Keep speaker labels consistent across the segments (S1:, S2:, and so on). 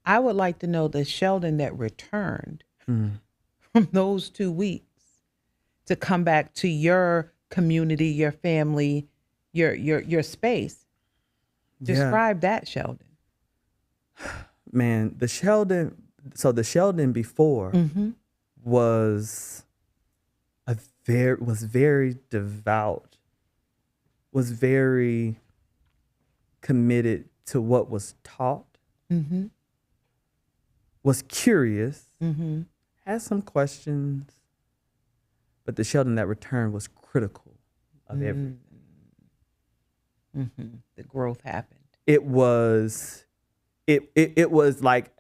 S1: I would like to know the Sheldon that returned
S2: Mm.
S1: from those 2 weeks to come back to your community, your family, your space.
S2: Yeah,
S1: Describe that, Sheldon.
S2: man. The Sheldon before
S1: Mm-hmm.
S2: was very devout, was very committed to what was taught,
S1: Mm-hmm.
S2: was curious,
S1: Mm-hmm.
S2: had some questions, but the Sheldon that returned was critical of everything.
S1: Mm-hmm. The growth happened.
S2: It was it was like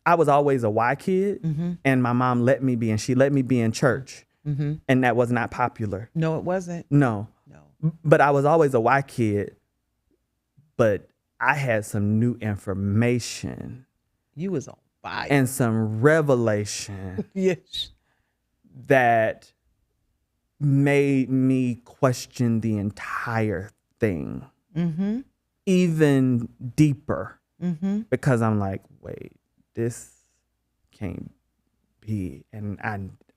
S2: I was always a Y kid,
S1: Mm-hmm.
S2: and my mom let me be, and she let me be in church,
S1: Mm-hmm.
S2: and that was not popular.
S1: No, it wasn't.
S2: No,
S1: No.
S2: but I was always a Y kid, but I had some new information
S1: You was on fire.
S2: and some revelation
S1: Yes.
S2: that made me question the entire thing
S1: Mm-hmm.
S2: even deeper,
S1: Mm-hmm.
S2: because I'm like, wait, this can't be, and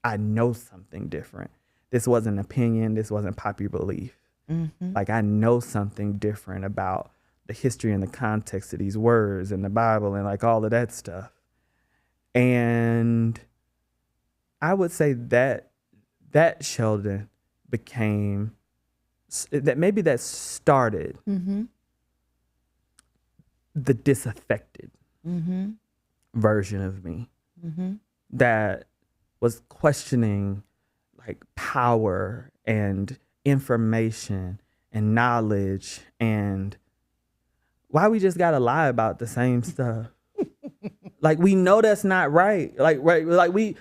S2: I know something different. This wasn't opinion, this wasn't popular belief.
S1: Mm-hmm.
S2: Like, I know something different about the history and the context of these words and the Bible and like all of that stuff. And I would say that Sheldon became that maybe that started
S1: Mm-hmm.
S2: the disaffected
S1: Mm-hmm.
S2: version of me
S1: Mm-hmm.
S2: that was questioning like power and information and knowledge, and why we just gotta lie about the same stuff. Like, we know that's not right. Like, right, like we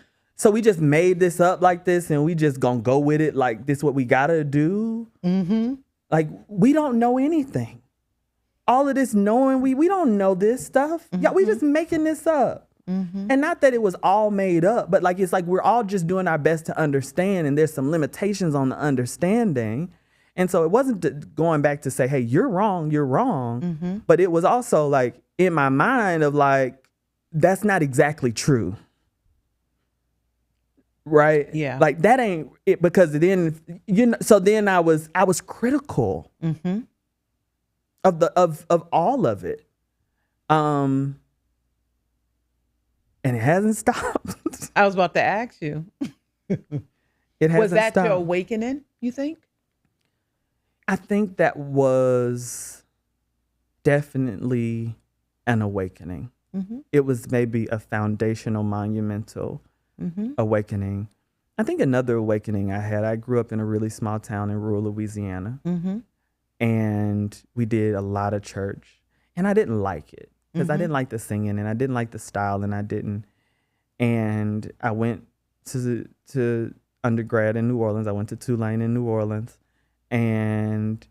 S2: just made this up like this, and we just gonna go with it like this what we gotta do.
S1: Mm-hmm.
S2: Like, we don't know anything. All of this knowing, we don't know this stuff. Yeah, we just making this up.
S1: Mm-hmm.
S2: And not that it was all made up, but like, it's like we're all just doing our best to understand, and there's some limitations on the understanding. And so it wasn't going back to say, hey, you're wrong,
S1: Mm-hmm.
S2: but it was also like in my mind of like, that's not exactly true. Right?
S1: Yeah.
S2: Like, that ain't it, because then so then I was critical
S1: Mm-hmm.
S2: of all of it. And it hasn't stopped.
S1: I was about to ask you.
S2: It hasn't
S1: Was that
S2: stopped.
S1: your awakening, you think?
S2: I think that was definitely an awakening.
S1: Mm-hmm.
S2: It was maybe a foundational, monumental
S1: Mm-hmm.
S2: awakening. I think another awakening I had, I grew up in a really small town in rural Louisiana,
S1: Mm-hmm.
S2: and we did a lot of church, and I didn't like it because I
S1: Mhm.
S2: didn't like the singing, and I didn't like the style, and I went to undergrad in New Orleans. I went to Tulane in New Orleans, and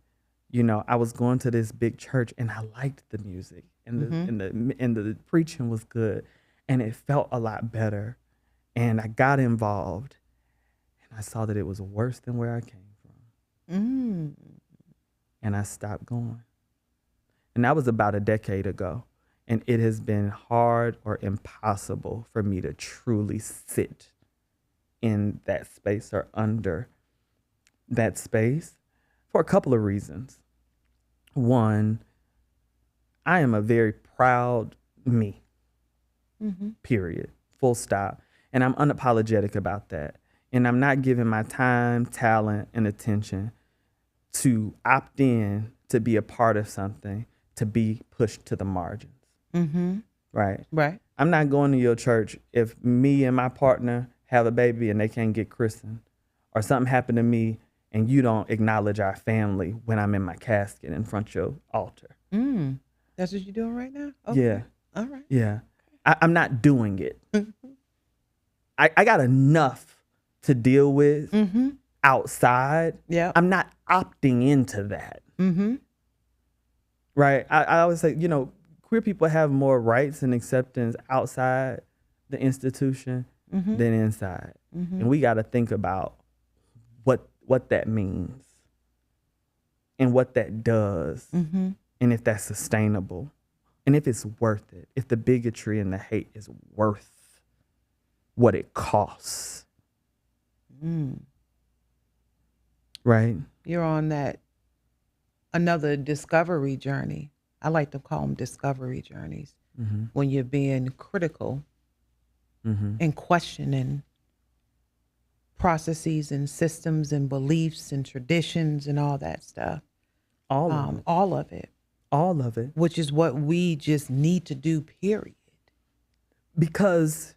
S2: I was going to this big church, and I liked the music, and the preaching was good, and it felt a lot better, and I got involved, and I saw that it was worse than where I came from,
S1: Mm.
S2: and I stopped going. And that was about a decade ago. And it has been hard or impossible for me to truly sit in that space or under that space for a couple of reasons. One, I am a very proud me,
S1: Mm-hmm.
S2: period, full stop. And I'm unapologetic about that. And I'm not giving my time, talent, and attention to opt in to be a part of something to be pushed to the margins.
S1: Mm-hmm.
S2: Right.
S1: Right.
S2: I'm not going to your church if me and my partner have a baby and they can't get christened, or something happened to me and you don't acknowledge our family when I'm in my casket in front of your altar.
S1: Mm. That's what you're doing right now? Okay.
S2: Yeah.
S1: All right.
S2: Yeah. I'm not doing it. I got enough to deal with
S1: Mm-hmm.
S2: outside.
S1: Yeah.
S2: I'm not opting into that.
S1: Mm-hmm.
S2: Right. I always say, queer people have more rights and acceptance outside the institution
S1: Mm-hmm.
S2: than inside.
S1: Mm-hmm.
S2: And we got to think about what that means and what that does,
S1: Mm-hmm.
S2: and if that's sustainable And if it's worth it, if the bigotry and the hate is worth what it costs. Right?
S1: You're on that another discovery journey. I like to call them discovery journeys. When you're being critical and questioning processes and systems and beliefs and traditions and all that stuff.
S2: All of it.
S1: All of it.
S2: All of it.
S1: Which is what we just need to do, period.
S2: Because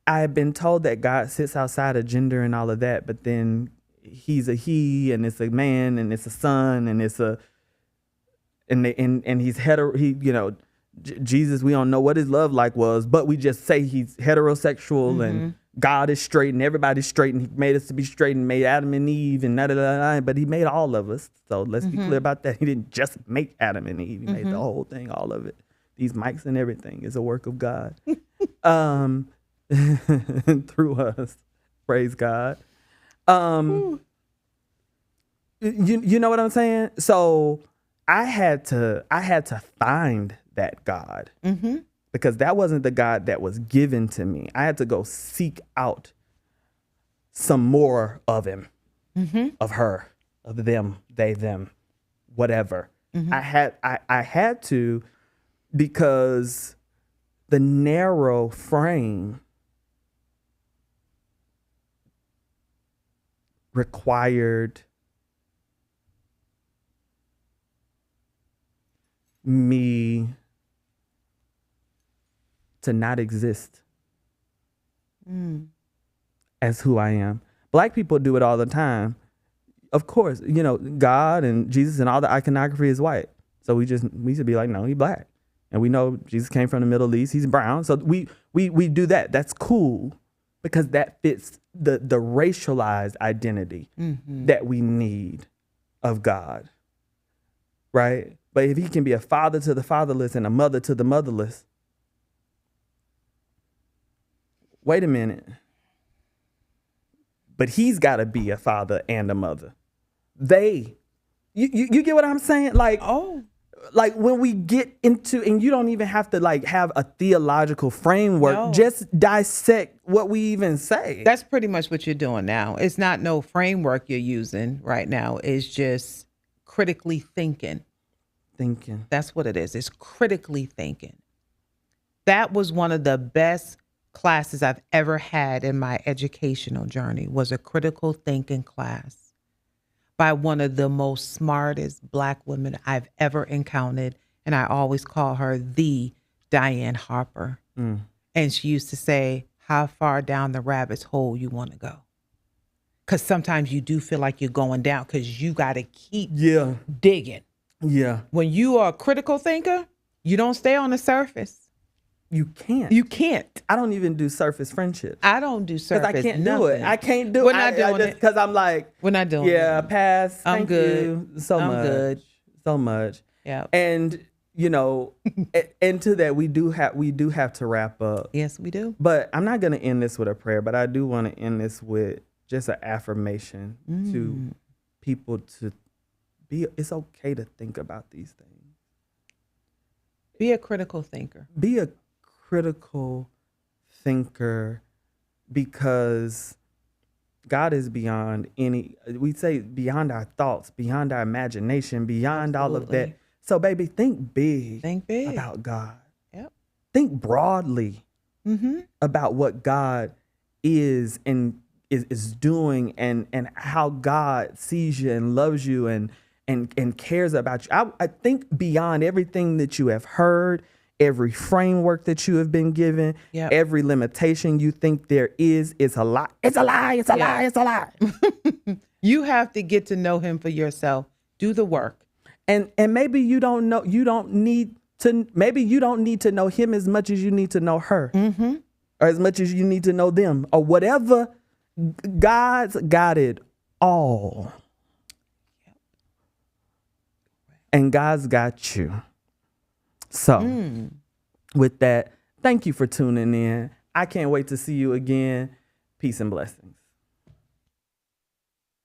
S2: I have been told that God sits outside of gender and all of that, but then he's a he and it's a man and it's a son and it's a and he's hetero. He, you know, Jesus, we don't know what his love like was, but we just say he's heterosexual and God is straight and everybody's straight and he made us to be straight and made Adam and Eve and but he made all of us. So let's be clear about that. He didn't just make Adam and Eve. He made the whole thing, all of it. These mics and everything is a work of God. Through us. Praise God. You know what I'm saying? So I had to find that God because that wasn't the God that was given to me. I had to go seek out some more of him, of her, of them, they, them, whatever. I had to, because the narrow frame required me to not exist as who I am. Black people do it all the time. Of course, you know, God and Jesus and all the iconography is white. So we should be like, no, he's black. And we know Jesus came from the Middle East. He's brown. So we do that. That's cool because that fits the racialized identity that we need of God. Right? But if he can be a father to the fatherless and a mother to the motherless, wait a minute. But he's got to be a father and a mother. You get what I'm saying? Like, like when we get into, and you don't even have to like have a theological framework, just dissect what we even say.
S1: That's pretty much what you're doing now. It's not no framework you're using right now. It's just critically thinking. That's what it is. It's critically thinking. That was one of the best classes I've ever had in my educational journey, was a critical thinking class by one of the most smartest Black women I've ever encountered. And I always call her the Diane Harper. And she used to say, how far down the rabbit's hole you want to go? Because sometimes you do feel like you're going down because you got to keep digging.
S2: Yeah.
S1: When you are a critical thinker, you don't stay on the surface.
S2: You can't.
S1: You can't.
S2: I don't even do surface friendships.
S1: I don't do surface.
S2: Because I can't do it. I can't do it.
S1: We're not doing it.
S2: Because I'm like,
S1: we're not doing it.
S2: Pass.
S1: I'm
S2: Thank
S1: good.
S2: You so
S1: I'm
S2: much.
S1: good.
S2: So much.
S1: Yeah.
S2: And you know, and to that we do have to wrap up.
S1: Yes, we do.
S2: But I'm not going to end this with a prayer, but I do want to end this with just an affirmation to people to be. It's okay to think about these things.
S1: Be a critical thinker.
S2: Be a critical thinker, because God is beyond we say beyond our thoughts, beyond our imagination, beyond all of that. So baby, think big.
S1: Think big
S2: about God.
S1: Yep.
S2: Think broadly about what God is and is doing, and how God sees you and loves you and cares about you. I think beyond everything that you have heard, every framework that you have been given, every limitation you think there is a lie. It's a lie. It's a lie. It's a lie.
S1: You have to get to know him for yourself. Do the work.
S2: And maybe you don't need to know him as much as you need to know her, or as much as you need to know them, or whatever. God's got it all. And God's got you. So with that, thank you for tuning in. I can't wait to see you again. Peace and blessings.